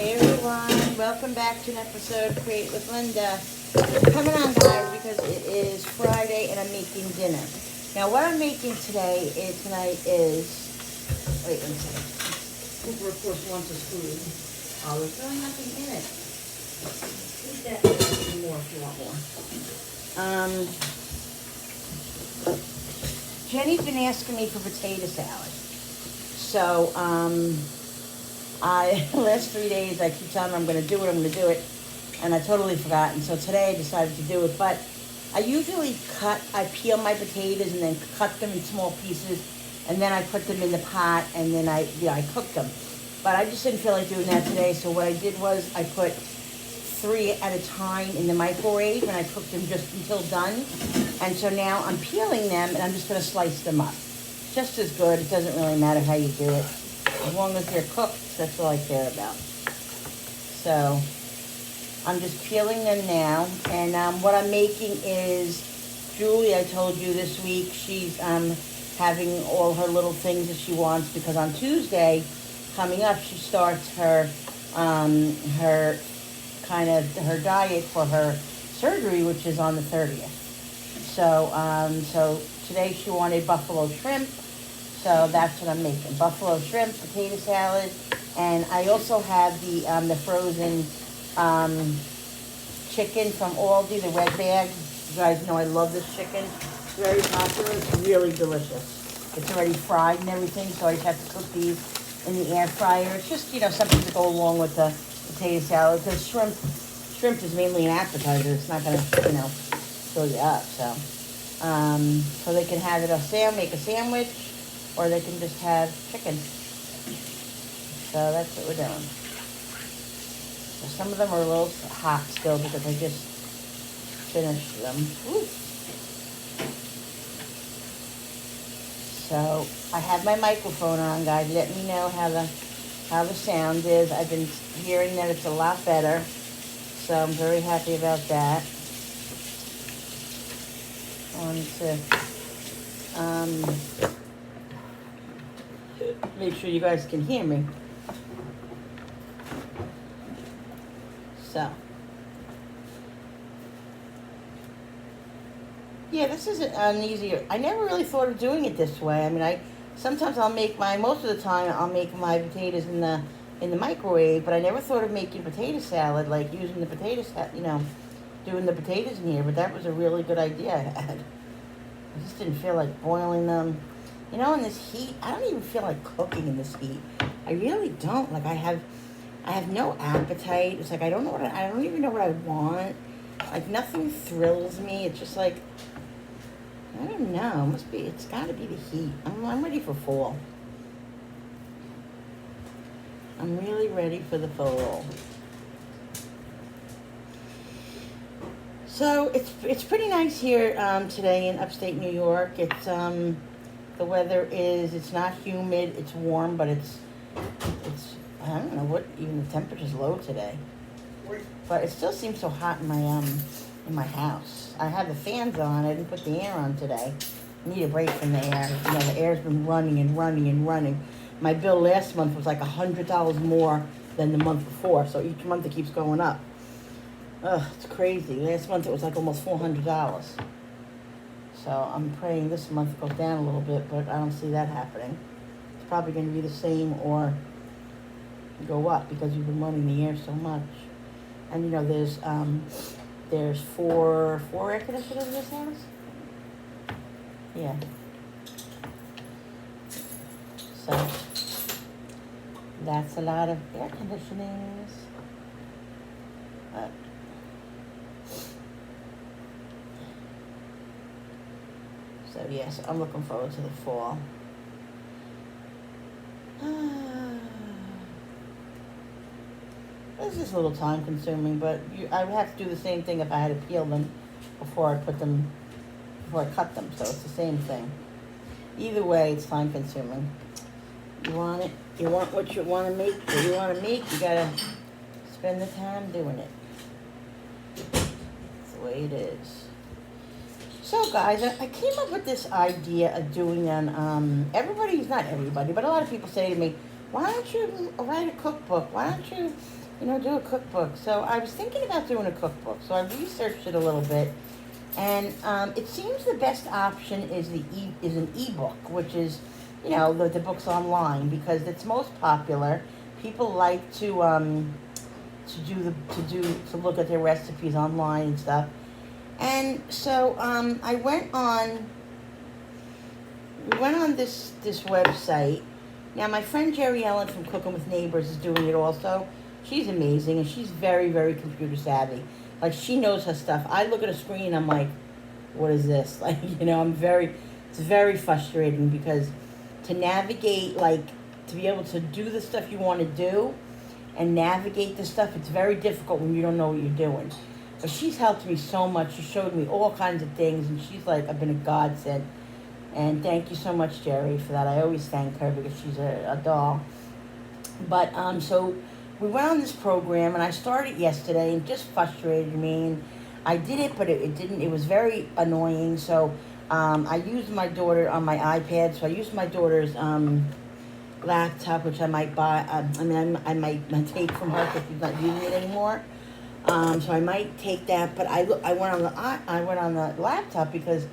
Hey everyone, welcome back to an episode of Create with Linda. I'm coming on guys because it is Friday and I'm making dinner. Now what I'm making tonight is, wait one second. Cooper of course wants his food. Oh, there's really nothing in it. Eat that more if you want more. Jenny's been asking me for potato salad. So, last 3 days I keep telling her I'm going to do it, and I totally forgot. And so today I decided to do it. But I usually I peel my potatoes and then cut them in small pieces, and then I put them in the pot, and then I cook them. But I just didn't feel like doing that today. So what I did was I put 3 at a time in the microwave, and I cooked them just until done. And so now I'm peeling them, and I'm just going to slice them up. Just as good. It doesn't really matter how you do it. As long as they're cooked, that's all I care about. So I'm just peeling them now. And what I'm making is, Julie, I told you this week, she's having all her little things that she wants, because on Tuesday, coming up, she starts her diet for her surgery, which is on the 30th. So today she wanted buffalo shrimp. So that's what I'm making. Buffalo shrimp, potato salad, and I also have the frozen chicken from Aldi, the red bag. You guys know I love this chicken. It's very popular. It's really delicious. It's already fried and everything, so I just have to cook these in the air fryer. It's just, something to go along with the potato salad, because shrimp is mainly an appetizer. It's not going to, fill you up. So they can have it make a sandwich, or they can just have chicken. So that's what we're doing. So some of them are a little hot still because I just finished them. Woo. So I have my microphone on, guys. Let me know how the sound is. I've been hearing that it's a lot better. So I'm very happy about that. I wanted to make sure you guys can hear me. So, yeah, this is an easier. I never really thought of doing it this way. I mean, sometimes most of the time I'll make my potatoes in the microwave, but I never thought of making potato salad, like using the potato salad, doing the potatoes in here. But that was a really good idea I had. I just didn't feel like boiling them. In this heat, I don't even feel like cooking in this heat. I really don't. Like I have no appetite. It's like I don't even know what I want. Like nothing thrills me. It's just like, I don't know. It's gotta be the heat. I'm ready for fall. I'm really ready for the fall. So it's pretty nice here today in upstate New York. It's the weather it's not humid, it's warm, but it's I don't know even the temperature's low today. But it still seems so hot in my house. I have the fans on. I didn't put the air on today. I need a break from the air. The air's been running and running and running. My bill last month was like $100 more than the month before, so each month it keeps going up. Ugh, it's crazy. Last month it was like almost $400. So I'm praying this month goes down a little bit, but I don't see that happening. It's probably going to be the same or go up because you've been running the air so much. And there's four air conditioners in this house. Yeah. So that's a lot of air conditionings. So yes, I'm looking forward to the fall. This is a little time consuming, but I would have to do the same thing if I had to peel them before I cut them. So it's the same thing. Either way, it's time consuming. You want what you want to make. What you want to make, you gotta spend the time doing it. That's the way it is. So guys, I came up with this idea of doing not everybody, but a lot of people say to me, why don't you write a cookbook? Why don't you do a cookbook. So I was thinking about doing a cookbook. So I researched it a little bit, and it seems the best option is an ebook, which is, the books online because it's most popular. People like to look at their recipes online and stuff. And so we went on this website. Now my friend Jerry Ellen from Cooking with Neighbors is doing it also. She's amazing and she's very, very computer savvy. Like she knows her stuff. I look at a screen and I'm like, what is this? Like, it's very frustrating because to navigate, like to be able to do the stuff you want to do and navigate the stuff, it's very difficult when you don't know what you're doing. But she's helped me so much. She showed me all kinds of things and she's like, I've been a godsend. And thank you so much, Jerry, for that. I always thank her because she's a doll. But so we went on this program, and I started yesterday, and it just frustrated me. And I did it, but it didn't. It was very annoying. So I used my daughter on my iPad. So I used my daughter's laptop, which I might buy. I might take from her because she's not using it anymore. So I might take that. But I went on the laptop because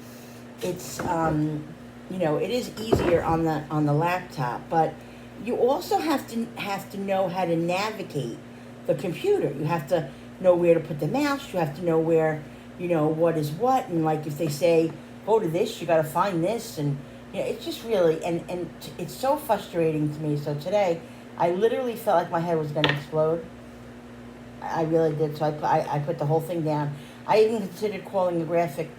it's it is easier on the laptop, but you also have to know how to navigate the computer. You have to know where to put the mouse. You have to know where what is what, and like if they say go to this, you got to find this, and it's just really and it's so frustrating to me. So today I literally felt like my head was going to explode. I really did. So I put the whole thing down. I even considered calling a graphic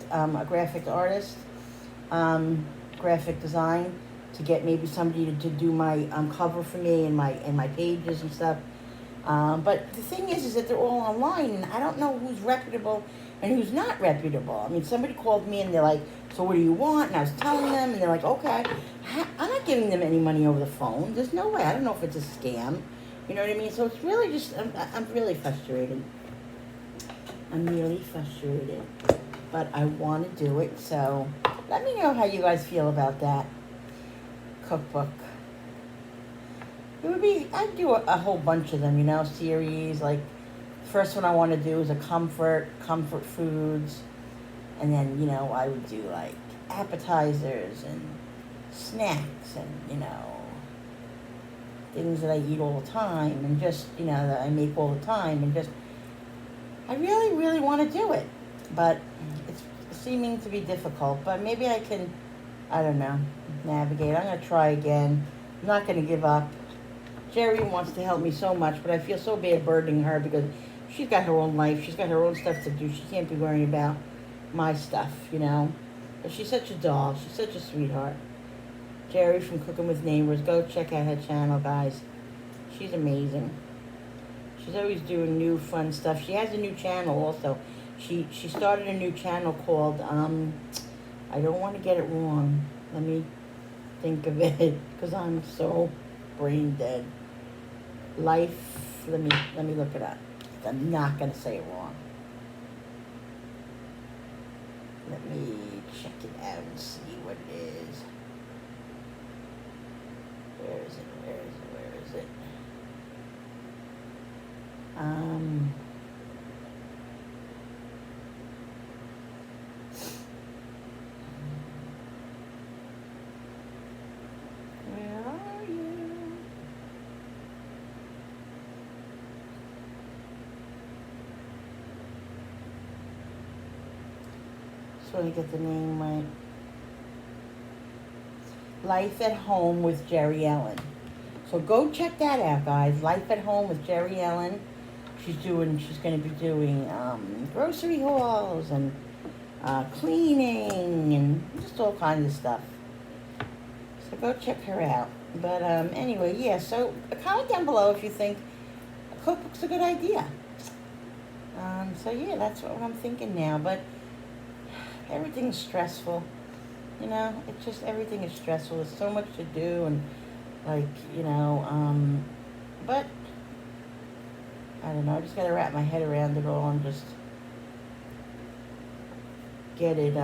artist, graphic design, to get maybe somebody to do my cover for me and my pages and stuff. But the thing is that they're all online, and I don't know who's reputable and who's not reputable. I mean, somebody called me and they're like, "So what do you want?" And I was telling them, and they're like, "Okay." I'm not giving them any money over the phone. There's no way. I don't know if it's a scam. You know what I mean? So it's really just I'm really frustrated. I'm really frustrated, but I want to do it. So let me know how you guys feel about that cookbook. It would be, I'd do a whole bunch of them, series. Like, first one I want to do is a comfort foods. And then, I would do like appetizers and snacks and, things that I eat all the time and just, that I make all the time and just, I really, really want to do it, but it's seeming to be difficult. But maybe I can, I don't know, navigate. I'm going to try again. I'm not going to give up. Jerry wants to help me so much, but I feel so bad burdening her because she's got her own life. She's got her own stuff to do. She can't be worrying about my stuff, But she's such a doll. She's such a sweetheart. Jerry from Cooking with Neighbors. Go check out her channel, guys. She's amazing. She's always doing new fun stuff. She has a new channel also. She started a new channel called, I don't want to get it wrong. Let me think of it because I'm so brain dead. Let me look it up. I'm not going to say it wrong. Let me check it out and see what it is. Where is it? Where are you? Just want to get the name right. Life at Home with Jerry Ellen. So go check that out, guys. Life at Home with Jerry Ellen. She's going to be doing grocery hauls and cleaning and just all kinds of stuff. So go check her out. But anyway, yeah. So comment down below if you think a cookbook's a good idea. So yeah, that's what I'm thinking now. But everything's stressful. It's just everything is stressful. There's so much to do and but I don't know. I just got to wrap my head around it all and just get it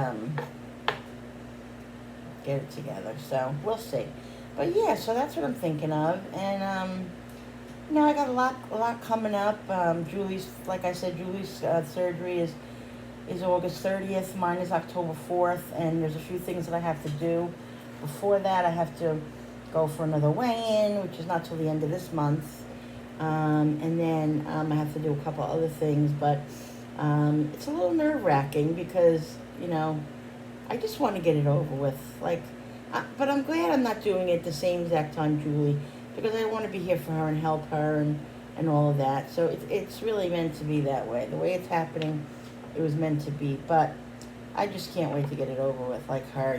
together. So we'll see. But yeah, so that's what I'm thinking of. And I got a lot coming up. Julie's, like I said, Julie's surgery is August 30th. Mine is October 4th, and there's a few things that I have to do. Before that, I have to go for another weigh-in, which is not till the end of this month. And then I have to do a couple other things, but it's a little nerve-wracking because, I just want to get it over with. But I'm glad I'm not doing it the same exact time Julie, because I want to be here for her and help her and all of that. So it's really meant to be that way. The way it's happening, it was meant to be. But I just can't wait to get it over with, like her.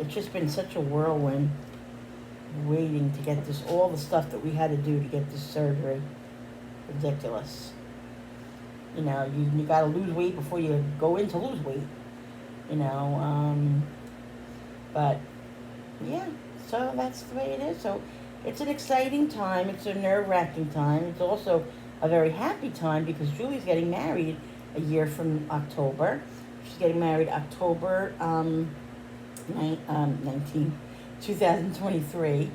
It's just been such a whirlwind waiting to get this, all the stuff that we had to do to get this surgery. Ridiculous. You got to lose weight before you go in to lose weight. But yeah, so that's the way it is. So it's an exciting time. It's a nerve-wracking time. It's also a very happy time because Julie's getting married a year from October. She's getting married October 2023.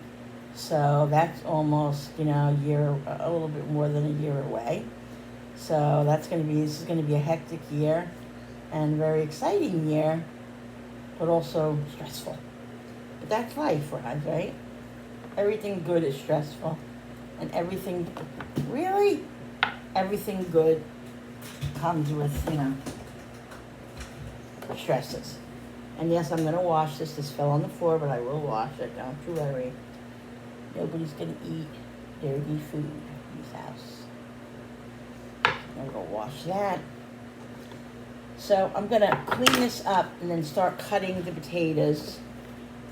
So that's almost, a year, a little bit more than a year away. So this is going to be a hectic year and a very exciting year, but also stressful. But that's life for us, right? Everything good is stressful. And everything good comes with, stresses. And yes, I'm going to wash this. This fell on the floor, but I will wash it. Don't you worry. Nobody's going to eat dirty food in this house. I'm going to go wash that. So I'm going to clean this up and then start cutting the potatoes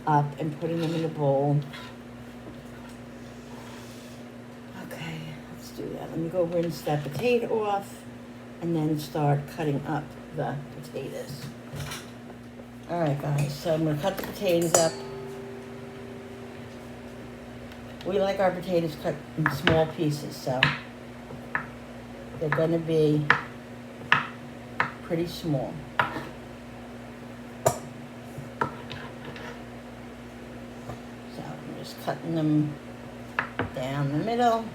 up and putting them in a bowl. Okay, let's do that. Let me go rinse that potato off and then start cutting up the potatoes. Alright guys, so I'm going to cut the potatoes up. We like our potatoes cut in small pieces, so they're going to be pretty small. So I'm just cutting them down the middle.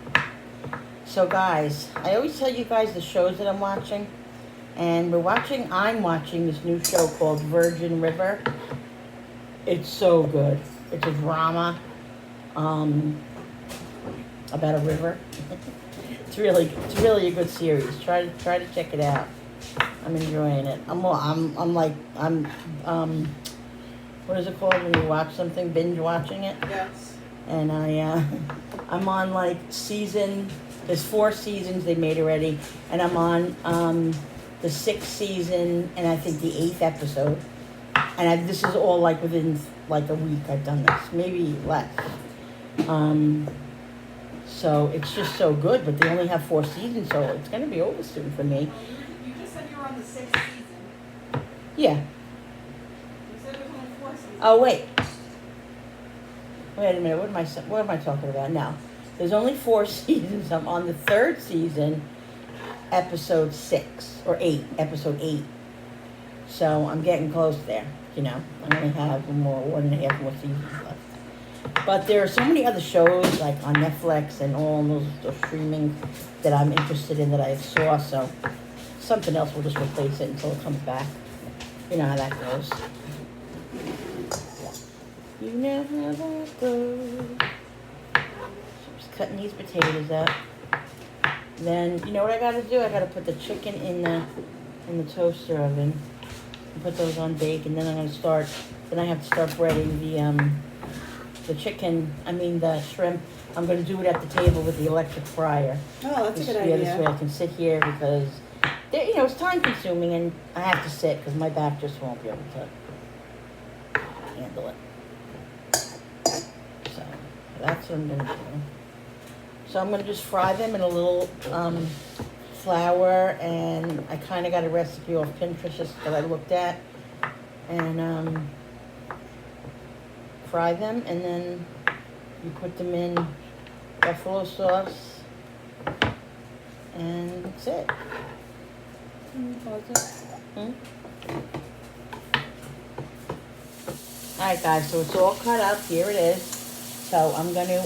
So guys, I always tell you guys the shows that I'm watching. And I'm watching this new show called Virgin River. It's so good. It's a drama about a river. It's really a good series. Try to check it out. I'm enjoying it. What is it called when you watch something? Binge watching it? Yes. And I'm on there's 4 seasons they made already, and I'm on the 6th season, and I think the 8th episode. And this is all within a week I've done this, maybe less. So it's just so good, but they only have 4 seasons, so it's going to be over soon for me. You just said you were on the 6th season. Yeah. You said there was only 4 seasons. Oh, wait a minute, what am I talking about now? There's only 4 seasons. I'm on the 3rd season, episode 6, or 8, episode 8. So I'm getting close there, I only have 1.5 more seasons left. But there are so many other shows, on Netflix and all those streaming that I'm interested in that I saw, so something else will just replace it until it comes back. You know how that goes. You know how that goes. So just cutting these potatoes up. Then, you know what I gotta do? I gotta put the chicken in the toaster oven and put those on bake, and then then I have to start breading the shrimp. I'm gonna do it at the table with the electric fryer. Oh, that's a good Yeah, idea. this way I can sit here because, it's time consuming and I have to sit because my back just won't be able to handle it. So that's what I'm gonna do. So I'm gonna just fry them in a little flour, and I kind of got a recipe off Pinterest just that I looked at, and fry them, and then you put them in buffalo sauce, and that's it. Alright guys, so it's all cut up. Here it is. So I'm going to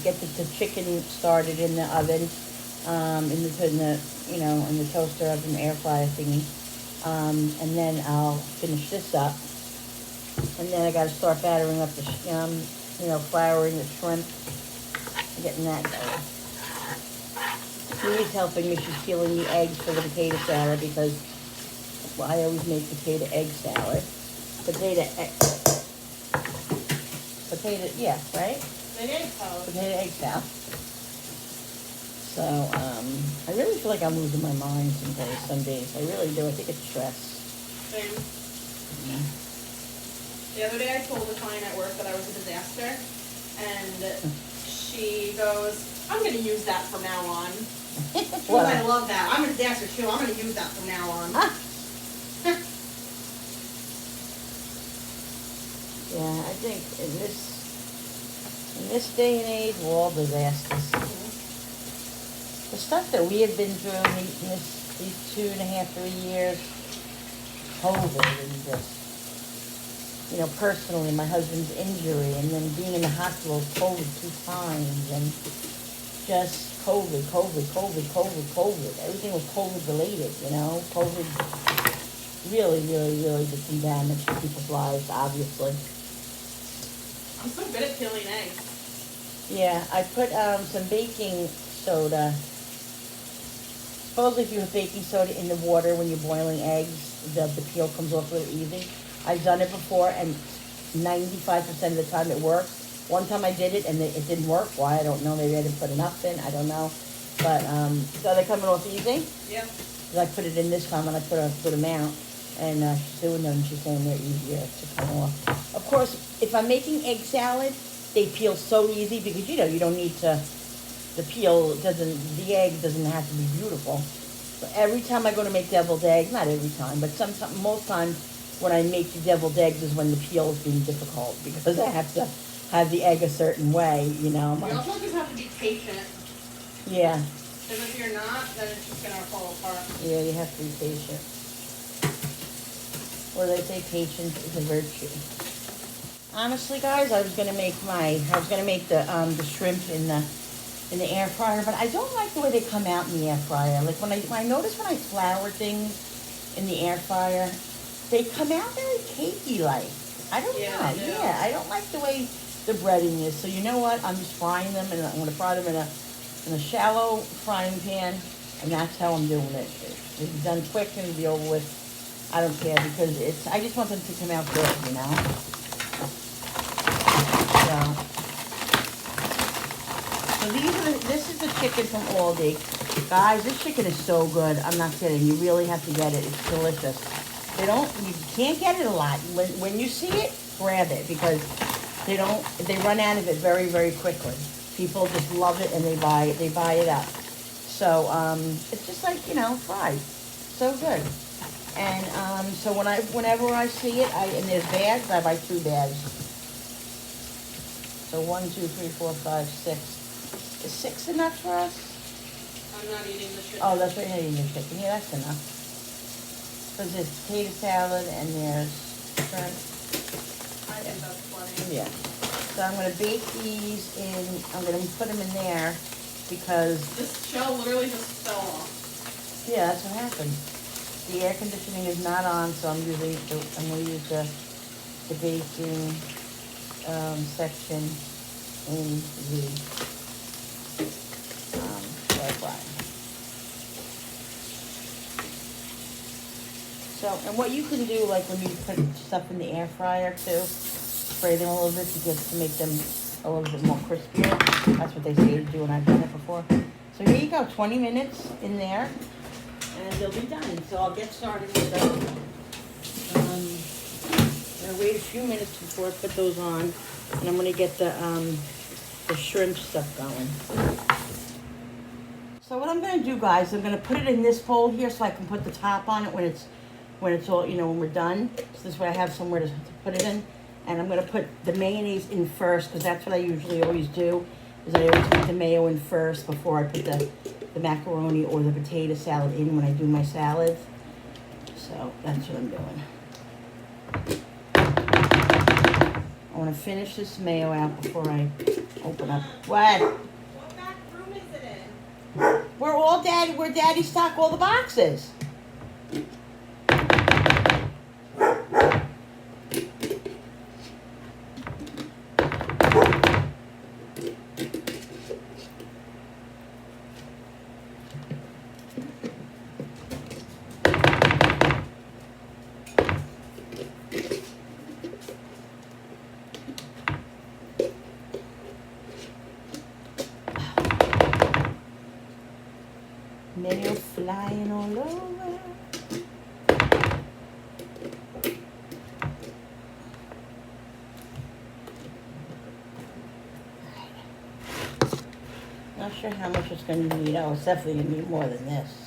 get the chicken started in the oven, in the toaster oven, air fryer thingy. And then I'll finish this up. And then I got to start battering up the, flouring the shrimp, getting that going. She's helping me. She's peeling the eggs for the potato salad because I always make potato egg salad. Potato, yeah, right? Potato egg salad. So, I really feel like I'm losing my mind some days. I really do. I think it's stress. Same. Yeah. The other day I told a client at work that I was a disaster, and she goes, I'm going to use that from now on. She goes, I love that. I'm a disaster too. I'm going to use that from now on. Yeah, I think in this day and age, we're all disasters. The stuff that we have been through in these 2.5, 3 years, COVID and just, personally, my husband's injury and then being in the hospital with COVID 2 times and just COVID. Everything was COVID related, COVID really, really, really did some damage to people's lives, obviously. I'm so good at peeling eggs. Yeah, I put some baking soda. Supposedly if you have baking soda in the water when you're boiling eggs, the peel comes off really easy. I've done it before and 95% of the time it works. One time I did it and it didn't work. Why? I don't know. Maybe I didn't put enough in. I don't know. But, so they're coming off easy? Yeah. Because I put it in this time and I put a good amount. And she's doing them and she's saying they're easier to come off. Of course, if I'm making egg salad, they peel so easy because, you don't need to, the egg doesn't have to be beautiful. But every time I go to make deviled eggs, not every time, but most times when I make the deviled eggs is when the peel is being difficult because I have to have the egg a certain way, You also just have to be patient. Yeah. Because if you're not, then it's just going to fall apart. Yeah, you have to be patient. Or they say patience is a virtue. Honestly, guys, I was gonna make the shrimp in the air fryer, but I don't like the way they come out in the air fryer. Like when I notice when I flour things in the air fryer, they come out very cakey like. I don't know. Yeah, I don't like the way the breading is. So you know what? I'm just frying them, and I'm gonna fry them in a shallow frying pan, and that's how I'm doing it. It'll be done quick and it'll be over with. I don't care because I just want them to come out good, So this is the chicken from Aldi. Guys, this chicken is so good. I'm not kidding. You really have to get it. It's delicious. You can't get it a lot. When you see it, grab it because they run out of it very, very quickly. People just love it and they buy it up. So, it's just like, fried. So good. And so whenever I see it, and there's bags, I buy 2 bags. So 1, 2, 3, 4, 5, 6. Is 6 enough for us? I'm not eating the chicken. Oh, that's right, you're not eating the chicken. Yeah, that's enough. Because there's potato salad and there's shrimp. I think that's plenty. Yeah. So I'm going to bake these in, I'm going to put them in there because... This shell literally just fell off. Yeah, that's what happened. The air conditioning is not on, so I'm going to use the baking section in the air fryer. So, and what you can do, like when you put stuff in the air fryer too, spray them a little bit to make them a little bit more crispier. That's what they say to do, and I've done it before. So here you go, 20 minutes in there. And they'll be done. So I'll get started with them. I'll wait a few minutes before I put those on, and I'm gonna get the shrimp stuff going. So what I'm gonna do, guys, I'm gonna put it in this bowl here so I can put the top on it when it's all, when we're done. So this way I have somewhere to put it in. And I'm gonna put the mayonnaise in first because that's what I usually always do. Is I always put the mayo in first before I put the macaroni or the potato salad in when I do my salads. So that's what I'm doing. I want to finish this mayo out before I open up. What? What back room is it in? Where Daddy stock all the boxes. Mayo flying all over. Not sure how much it's going to need. Oh, it's definitely going to need more than this.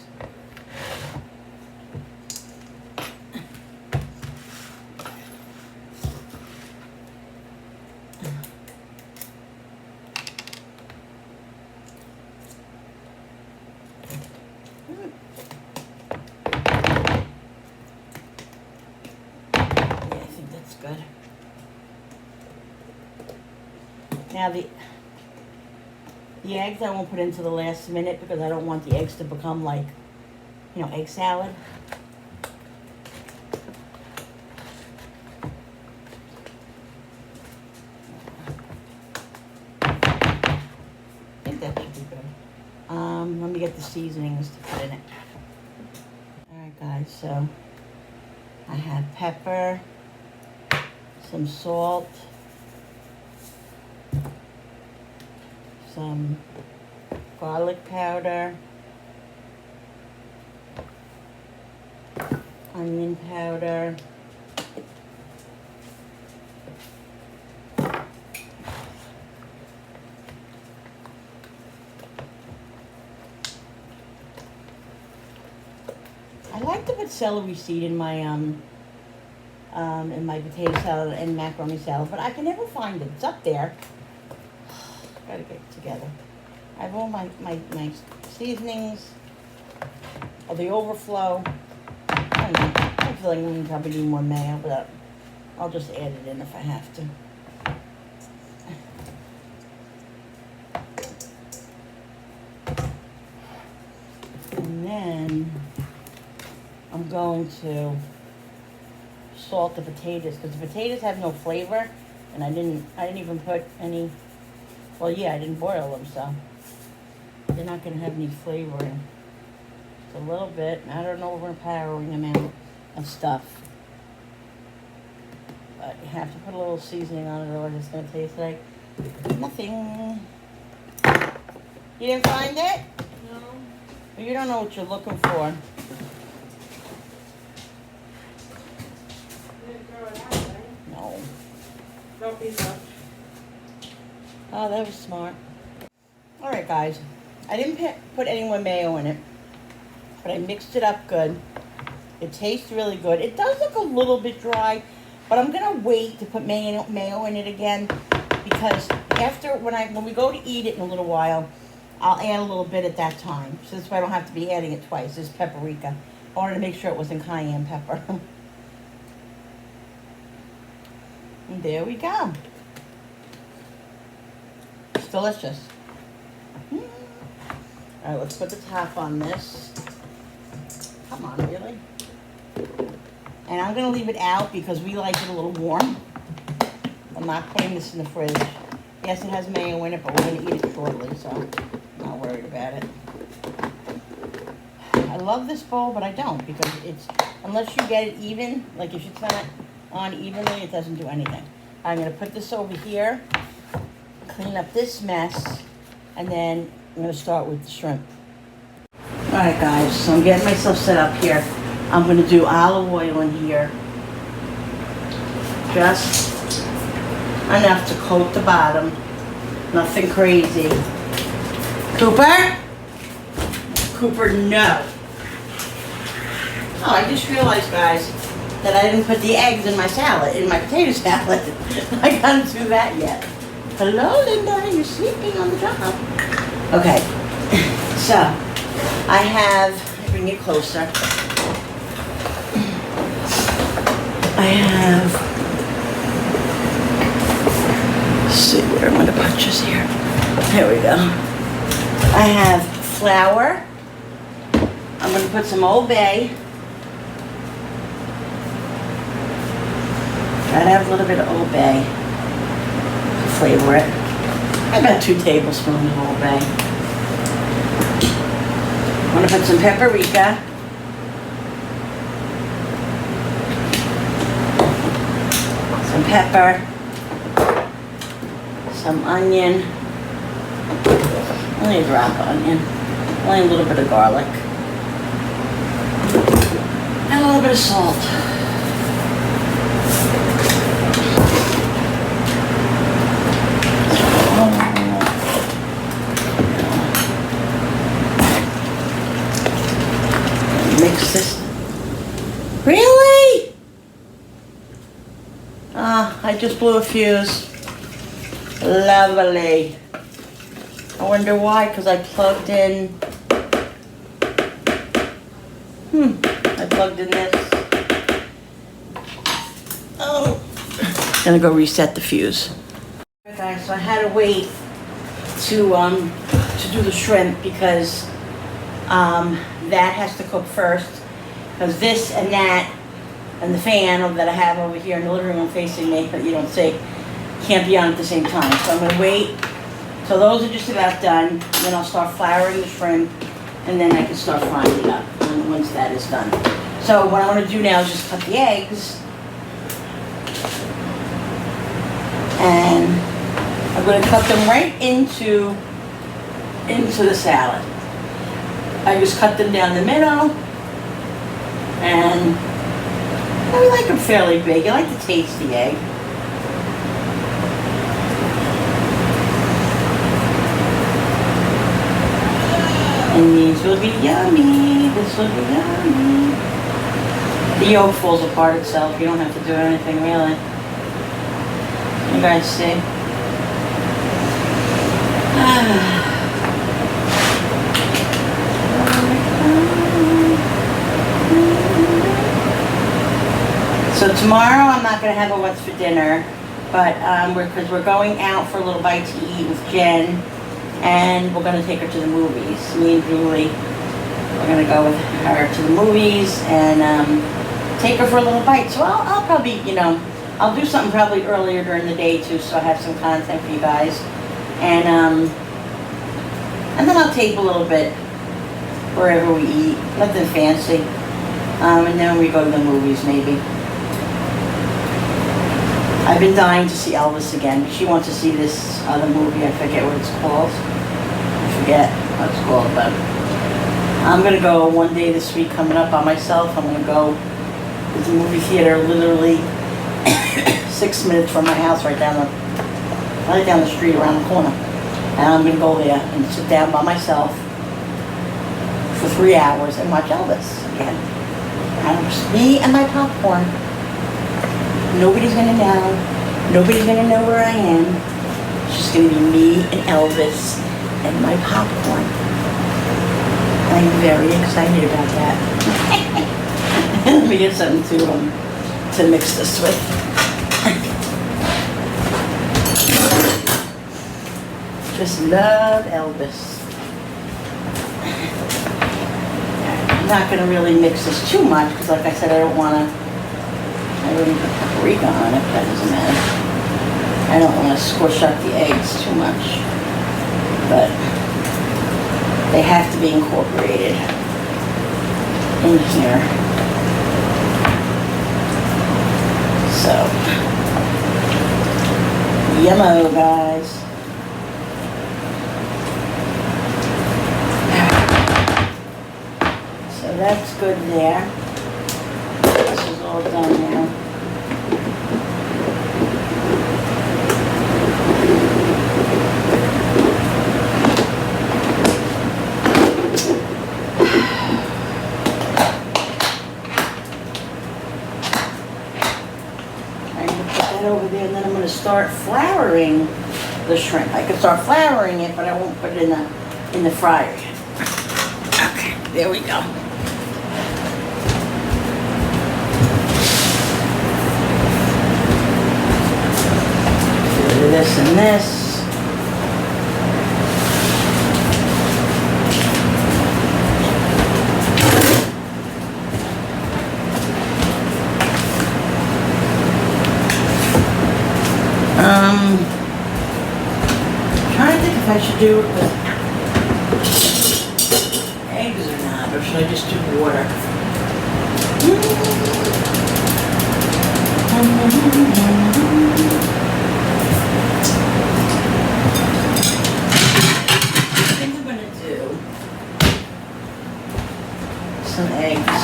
Good. Now the eggs I won't put into the last minute because I don't want the eggs to become like, you know, egg salad. I think that should be good. Let me get the seasonings to put in it. Alright guys, so I have pepper, some salt, some garlic powder, onion powder, I like to put celery seed in my potato salad and macaroni salad, but I can never find it. It's up there. Gotta get it together. I have all my seasonings, or the overflow. I don't know. I feel like I'm gonna probably do more mayo, but I'll just add it in if I have to. And then I'm going to salt the potatoes because the potatoes have no flavor, and I didn't even put any. Well, yeah, I didn't boil them, so they're not going to have any flavor in. Just a little bit, not an overpowering amount of stuff, but you have to put a little seasoning on it, or it's going to taste like nothing. You didn't find it? No. Well, you don't know what you're looking for. No. No pizza. Oh, that was smart. All right, guys. I didn't put any more mayo in it, but I mixed it up good. It tastes really good. It does look a little bit dry, but I'm gonna wait to put mayo in it again because after when we go to eat it in a little while, I'll add a little bit at that time. So this way I don't have to be adding it twice. This is paprika. I wanted to make sure it wasn't cayenne pepper. And there we go. It's delicious. All right, let's put the top on this. Come on, really? And I'm gonna leave it out because we like it a little warm. I'm not putting this in the fridge. Yes, it has mayo in it, but we're gonna eat it shortly, so I'm not worried about it. I love this bowl, but I don't because it's, unless you get it even, like if it's not on evenly, it doesn't do anything. I'm gonna put this over here, clean up this mess, and then I'm gonna start with the shrimp. All right, guys, so I'm getting myself set up here. I'm gonna do olive oil in here. Just enough to coat the bottom. Nothing crazy. Cooper? Cooper, no. Oh, I just realized, guys, that I didn't put the eggs in my salad, in my potato salad. I gotta do that yet. Hello, Linda, you're sleeping on the job. Okay, so I have, bring it closer. I have Let's see where I'm gonna put this here. There we go. I have flour. I'm gonna put some Old Bay. Gotta have a little bit of Old Bay to flavor it. About 2 tablespoons of Old Bay. I'm gonna put some paprika. Some pepper. Some onion. Only a drop of onion. Only a little bit of garlic. And a little bit of salt. Mix this. Really? I just blew a fuse. Lovely. I wonder why, because I plugged in. I plugged in this. Oh. Gonna go reset the fuse. Alright guys, so I had to wait to do the shrimp because that has to cook first. Because this and that and the fan that I have over here in the living room facing me, that you don't see, can't be on at the same time. So I'm gonna wait till those are just about done. Then I'll start flouring the shrimp, and then I can start frying it up once that is done. So what I'm gonna do now is just cut the eggs, and I'm gonna cut them right into the salad. I just cut them down the middle, and I like them fairly big. I like to taste the egg. And these will be yummy. This will be yummy. The yolk falls apart itself. You don't have to do anything really. You guys see? So tomorrow I'm not going to have a what's for dinner, but because we're going out for a little bite to eat with Jen, and we're going to take her to the movies. Me and Julie, we're going to go with her to the movies and take her for a little bite. So I'll probably, I'll do something probably earlier during the day too, so I have some content for you guys. And then I'll tape a little bit wherever we eat, nothing fancy. And then we go to the movies maybe. I've been dying to see Elvis again. She wants to see this other movie. I forget what it's called. I forget what it's called, but I'm going to go one day this week coming up by myself. I'm going to go to the movie theater literally 6 minutes from my house right down the street around the corner. And I'm going to go there and sit down by myself for 3 hours and watch Elvis again. And just me and my popcorn. Nobody's gonna know. Nobody's gonna know where I am. It's just gonna be me and Elvis and my popcorn. I'm very excited about that. Let me get something to mix this with. Just love Elvis. I'm not gonna really mix this too much because, like I said, I wouldn't put paprika on it, that doesn't matter. I don't want to squish up the eggs too much, but they have to be incorporated in here. So, yummo, guys. So that's good there. This is all done now. Over there, and then I'm going to start flouring the shrimp. I can start flouring it, but I won't put it in the fryer yet. Okay, there we go. this and this. Trying to think if I should do it with eggs or not, or should I just do water? I think I'm gonna do some eggs.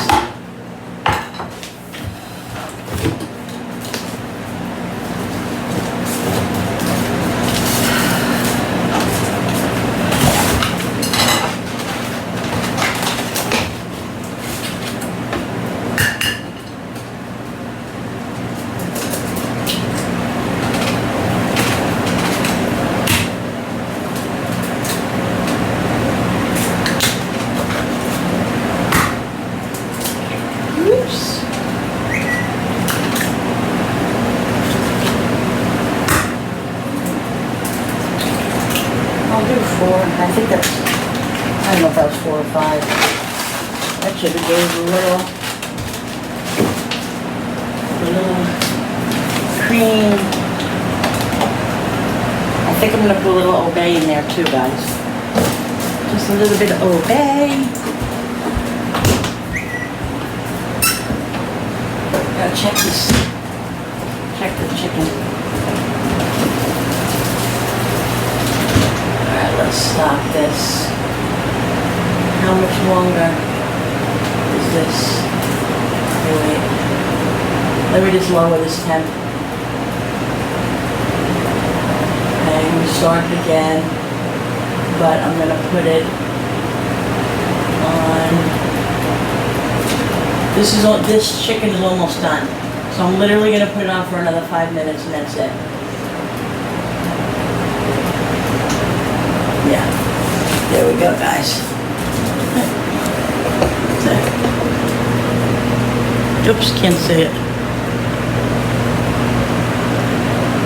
Oops. I'll do 4. I think that's, I don't know if that was 4 or 5. That should have gave a little cream. I think I'm gonna put a little Obey in there too, guys. Just a little bit of Obey. Gotta check this. Check the chicken. Alright, let's stop this. How much longer is this? Okay, wait. Let me just lower this temp. Okay, I'm gonna start it again. But I'm gonna put it on. This chicken is almost done. So I'm literally gonna put it on for another 5 minutes and that's it. Yeah. There we go, guys. Oops, can't see it.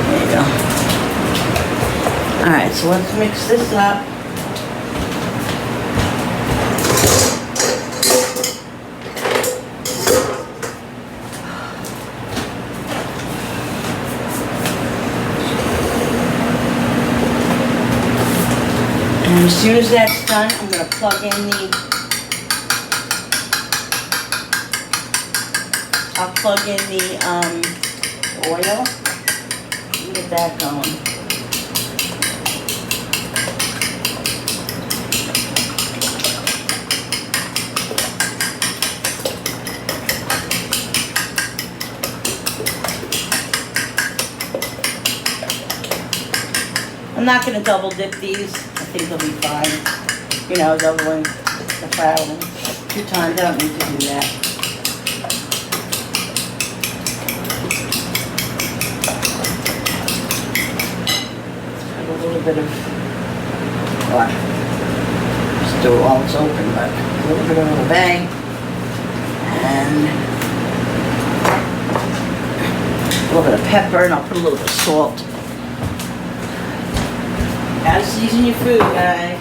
There you go. Alright, so let's mix this up. And as soon as that's done, I'm going to plug in I'll plug in the oil and get that going. I'm not going to double dip these. I think they'll be fine. You know, doubling the fouling 2 times. I don't need to do that. Put a little bit of, well, still while it's open, but a little bit of a bang. And a little bit of pepper, and I'll put a little bit of salt. Gotta season your food, guys.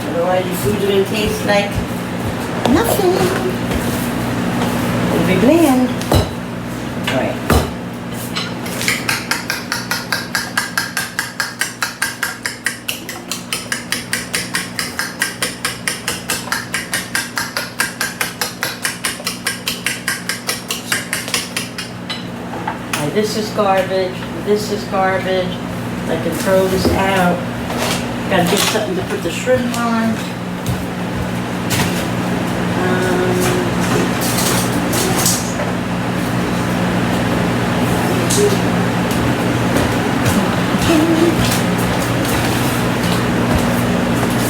Otherwise your food's gonna taste like nothing. It'll be bland. Alright. This is garbage. This is garbage. I can throw this out. Gotta get something to put the shrimp on.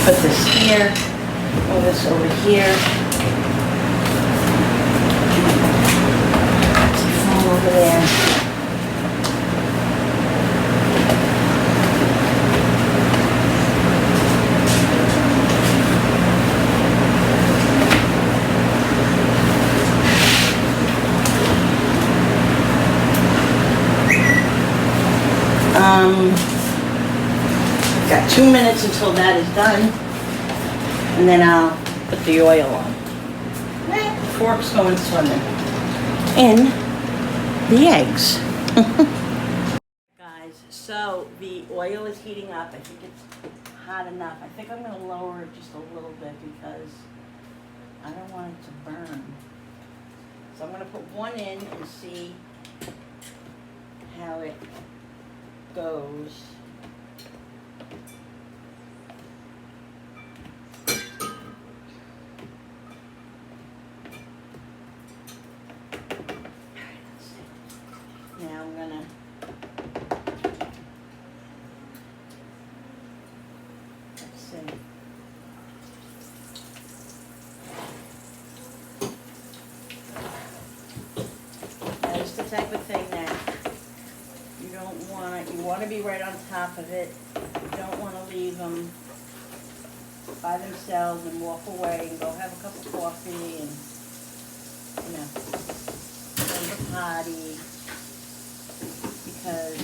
Put this here. Pull this over here. Fall over there. got 2 minutes until that is done. And then I'll put the oil on. Forks going swimming. In the eggs. Guys, so the oil is heating up. I think it's hot enough. I think I'm going to lower it just a little bit because I don't want it to burn. So I'm going to put one in and see how it goes. Now I'm gonna let's see. Now it's the type of thing that you don't want. You want to be right on top of it. You don't want to leave them by themselves and walk away and go have a cup of coffee and go to the potty. Because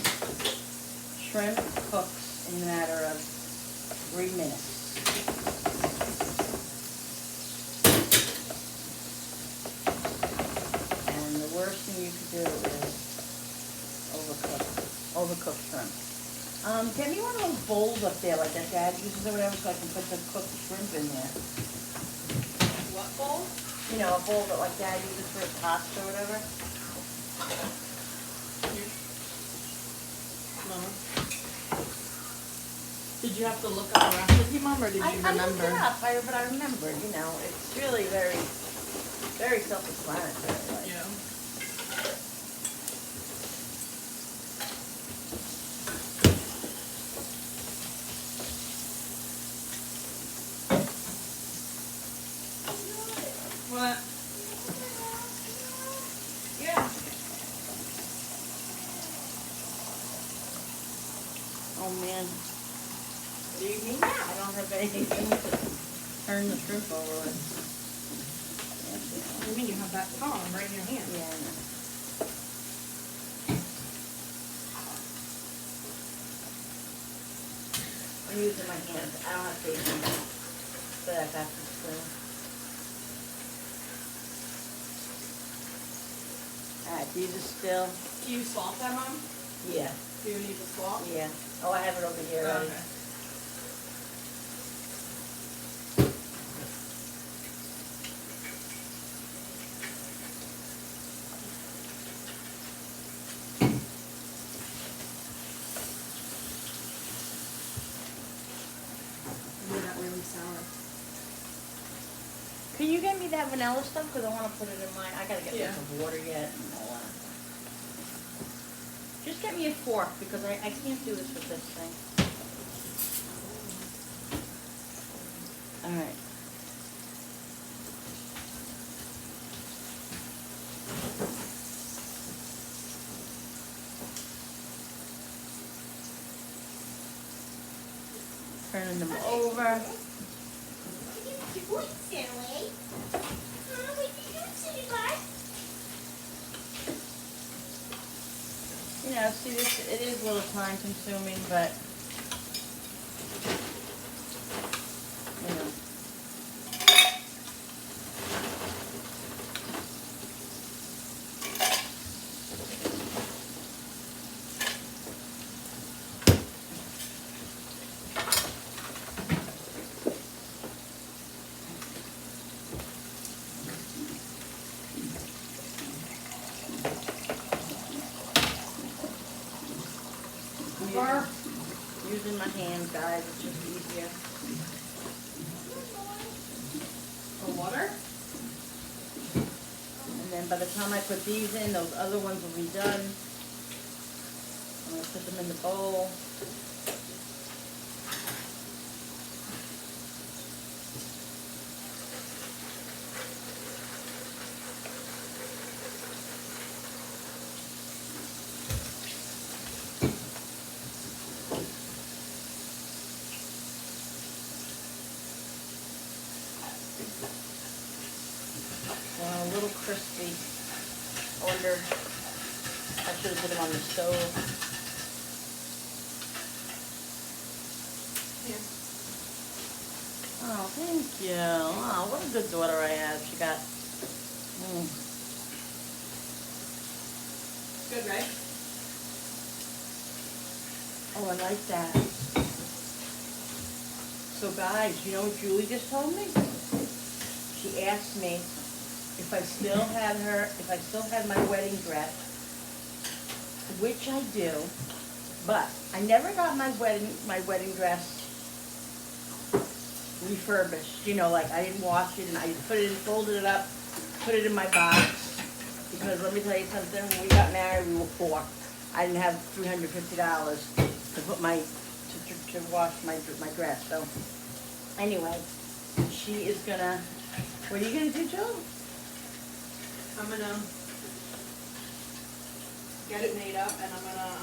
shrimp cooks in a matter of 3 minutes. And the worst thing you could do is overcook shrimp. Get me one of those bowls up there like that Dad uses or whatever so I can put the cooked shrimp in there. What bowl? You know, a bowl that like Dad uses for his pasta or whatever. Did you have to look up a recipe, Mom, or did you remember? I looked it up, but I remembered, it's really very, very self-explanatory. Like. Yeah. What? Yeah. Oh man. What do you mean? I don't have anything to turn the shrimp over with. What do you mean you have that palm right in your hand? Yeah, I know. I'm using my hands. I don't have patience. But I got this spoon. Alright, these are still. Do you salt that, Mom? Yeah. Do you need the salt? Yeah. Oh, I have it over here already. Okay. Really sour. Can you get me that vanilla stuff? Because I want to put it in mine. I got to get Yeah. some water yet. And all that. Just get me a fork because I can't do this with this thing. All right. Turning them over. See this, it is a little time consuming, but, using my hands, guys, it's just easier. The water? And then by the time I put these in, those other ones will be done. I'm going to put them in the bowl. A little crispy. I wonder, I should have put them on the stove. thank you. Oh, what a good daughter I have. She got, Good, right? oh, I like that. So guys, you know what Julie just told me? She asked me if I still had my wedding dress, which I do, but I never got my wedding dress refurbished, you know, like I didn't wash it and I folded it up, put it in my box, because let me tell you something, when we got married, we were poor. I didn't have $350 to put to wash my dress, so anyway, she is gonna, what are you gonna do, Joe? I'm gonna get it made up and I'm gonna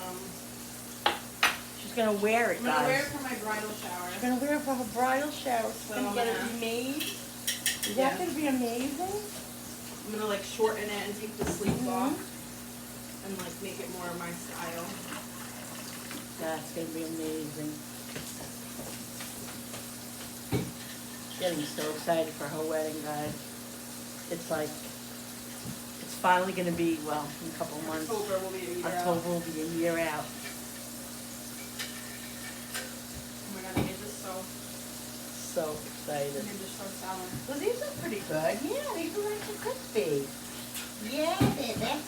She's gonna wear it, I'm gonna wear it guys. for my bridal shower. She's gonna wear it for her bridal shower. She's So gonna I'm get it gonna- remade. Is Yeah. that gonna be amazing? I'm gonna like shorten it and take the sleeves Mhm. off and like make it more of my style. That's gonna be amazing. Getting so excited for her wedding, guys. It's like, it's finally gonna be, well, in a couple months. October will be a year out. October will be a year out. Oh my god, these are So excited. these are so sour. Well, these are pretty good. Yeah, these are nice and crispy. Yeah, baby.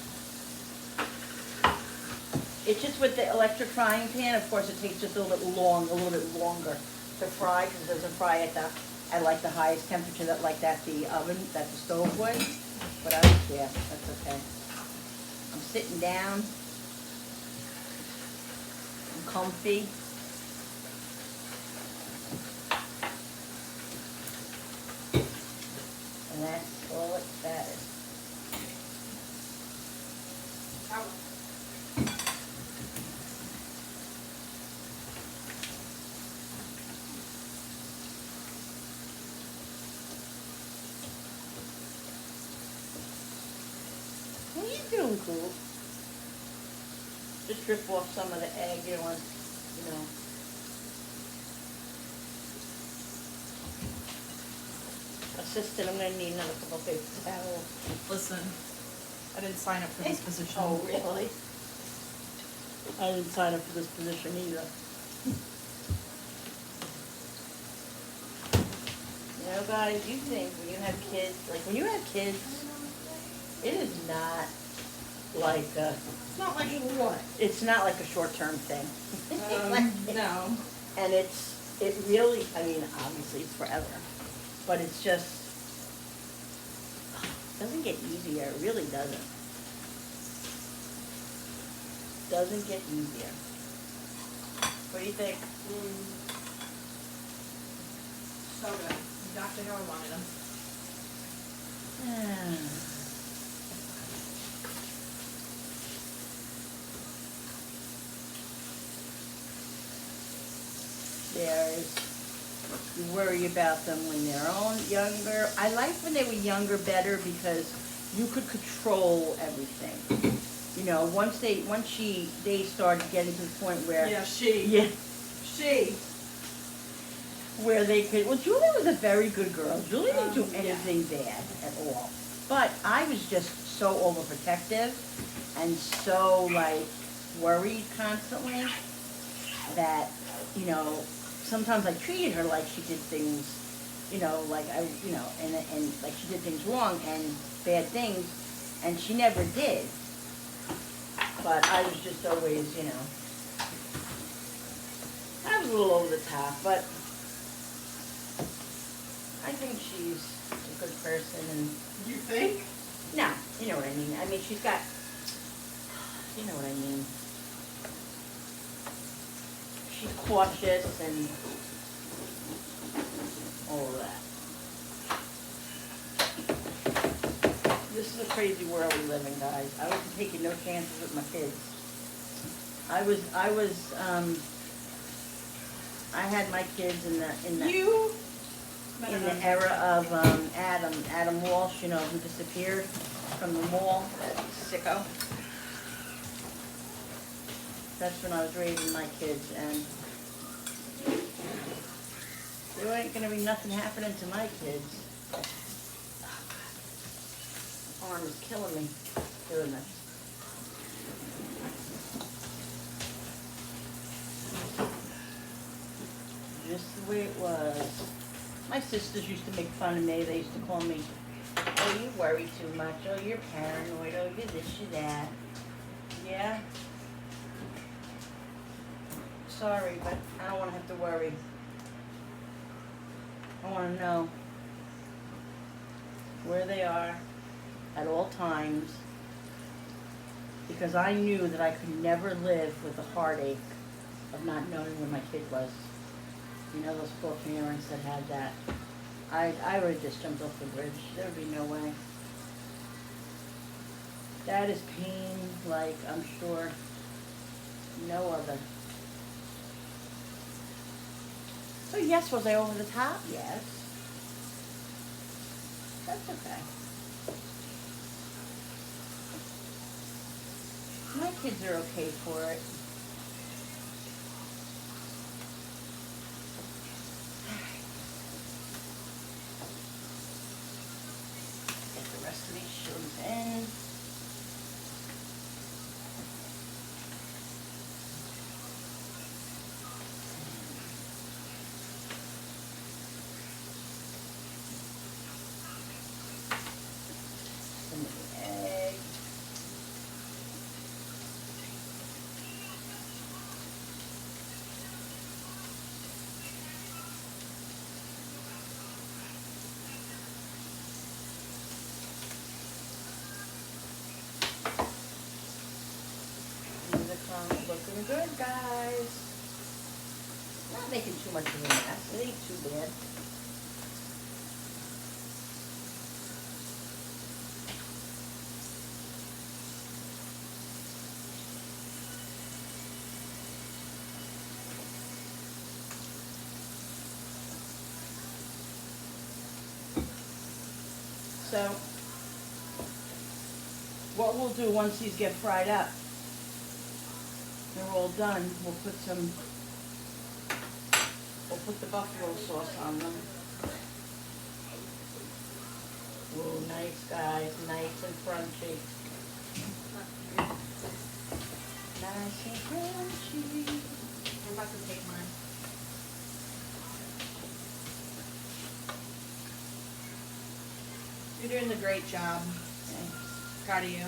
It's just with the electric frying pan, of course, it takes just a little bit longer to fry, because it doesn't fry at like the highest temperature that the oven, that the stove would. But I don't care, that's okay. I'm sitting down. I'm comfy. And that's all it matters. Sour. What are you doing, Cool? Just drip off some of the egg, you don't want, you know. Assistant, I'm gonna need another couple paper towels. Listen, I didn't sign up for this position. Oh, really? I didn't sign up for this position either. You know, guys, you think when you have kids, like when you have kids, it is not like It's not like what? it's not like a short-term thing. No. And it really, I mean, obviously it's forever, but it's just, it doesn't get easier, it really doesn't. Doesn't get easier. What do you think? So good. Exactly how I wanted them. There's, you worry about them when they're younger. I like when they were younger better because you could control everything. You know, once they started getting to the point where Yeah, where they could. Well, Julie was a very good girl. Julie didn't do Yeah. anything bad at all. But I was just so overprotective and so like worried constantly that, you know, sometimes I treated her like she did things, you know, like and like she did things wrong and bad things, and she never did. But I was just always, you know, I was a little over the top, but I think she's a good person, and You think? no, you know what I mean. I mean, she's got, you know what I mean. She's cautious and all of that. This is a crazy world we live in, guys. I wasn't taking no chances with my kids. I had my kids in the era of Adam Walsh, you know, who disappeared from the mall, that sicko. That's when I was raising my kids, and There ain't gonna be nothing happening to my kids. Arm is killing me doing this. Just the way it was. My sisters used to make fun of me. They used to call me, oh, you worry too much. Oh, you're paranoid. Oh, you're this, you're that. Yeah. Sorry, but I don't want to have to worry. I want to know where they are at all times, because I knew that I could never live with the heartache of not knowing where my kid was. You know, those poor parents that had that. I would have just jumped off the bridge. There would be no way. That is pain like I'm sure no other. So yes, was I over the top? Yes. That's okay. My kids are okay for it. Get the rest of these shoes in. Some of the egg. Looking good, guys. Not making too much of a mess. It ain't too bad. So, what we'll do once these get fried up, they're all done, we'll put the buffalo sauce on them. Ooh, nice guys, nice and crunchy. Nice and crunchy. I'm about to take mine. You're doing a great job. Thanks. Proud of you.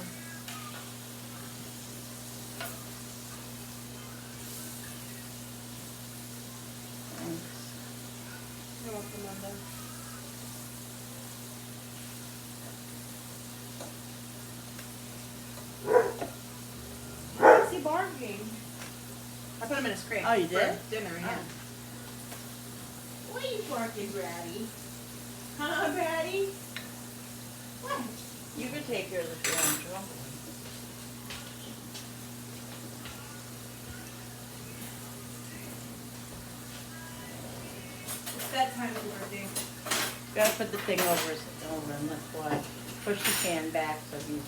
Thanks. You're welcome, Linda. What's he barking? I put him in his crate. Oh, you for did? Dinner, yeah. Oh. What are you barking, Bratty? Huh, Bratty? What? You can take yours if you want to. It's that time of the birthday. Gotta put the thing over him, that's why. Push the can back so he's...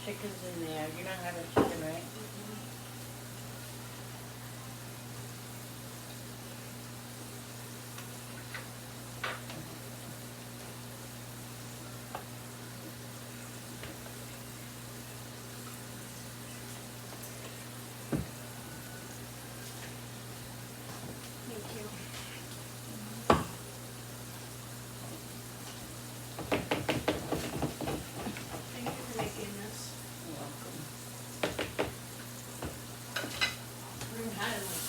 Chicken's in there. You're not having chicken, right? Thank you. Thank you for making this. You're welcome. We haven't had it in like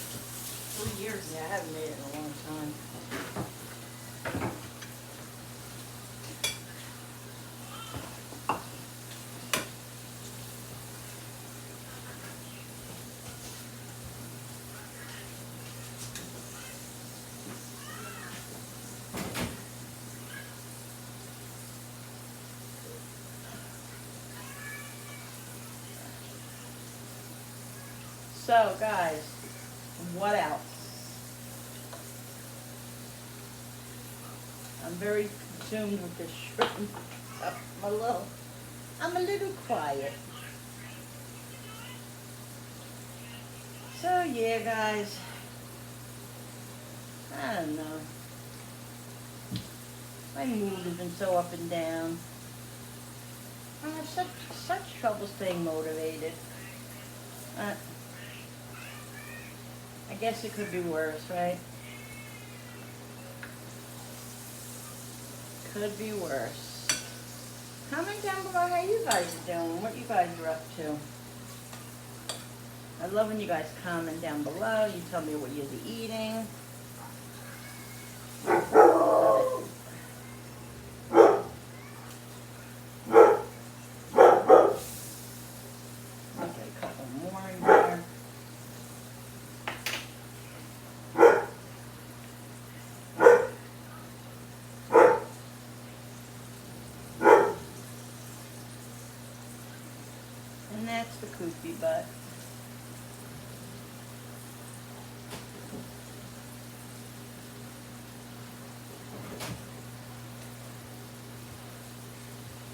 3 years. Yeah, I haven't made it in a long time. So, guys, what else? I'm very consumed with this shrimp. I'm a little quiet. So, yeah, guys. I don't know. My mood has been so up and down. I have such trouble staying motivated. I guess it could be worse, right? Could be worse. Comment down below how you guys are doing, what you guys are up to. I love when you guys comment down below. You tell me what you're eating. Okay, a couple more in there. And that's the koofy butt.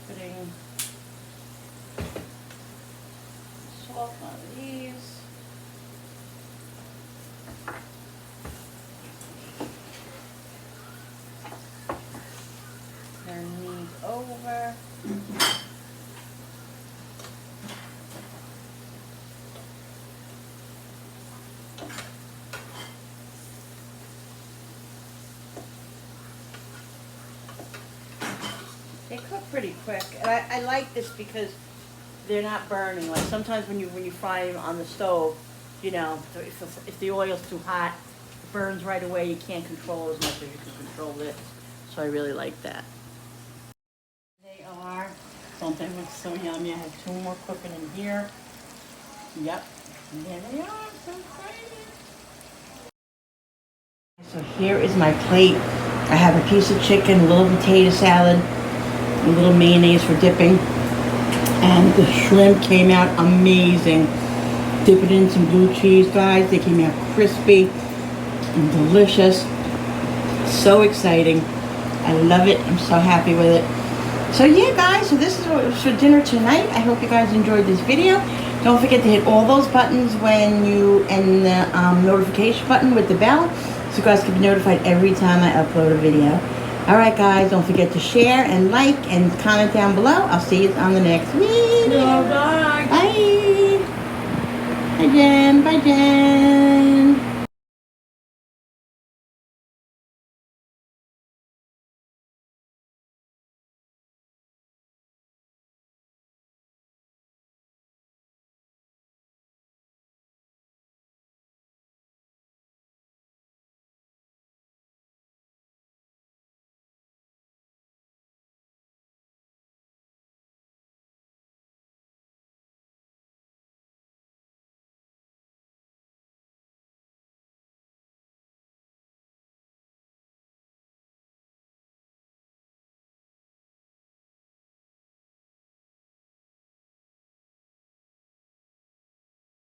Putting salt on these. Turn these over. They cook pretty quick, and I like this because they're not burning. Like sometimes when you fry them on the stove, you know, if the oil's too hot, it burns right away. You can't control as much as you can control this. So I really like that. They are. Don't they look so yummy? I have 2 more cooking in here. Yep. And there they are. So excited. So here is my plate. I have a piece of chicken, a little potato salad, a little mayonnaise for dipping, and the shrimp came out amazing. Dip it in some blue cheese, guys. They came out crispy and delicious. So exciting. I love it. I'm so happy with it. So yeah, guys, so this is what was for dinner tonight. I hope you guys enjoyed this video. Don't forget to hit all those buttons and the notification button with the bell, so you guys can be notified every time I upload a video. Alright guys, don't forget to share and like and comment down below. I'll see you on the next video. Bye. Bye. Bye Jen. Bye Jen.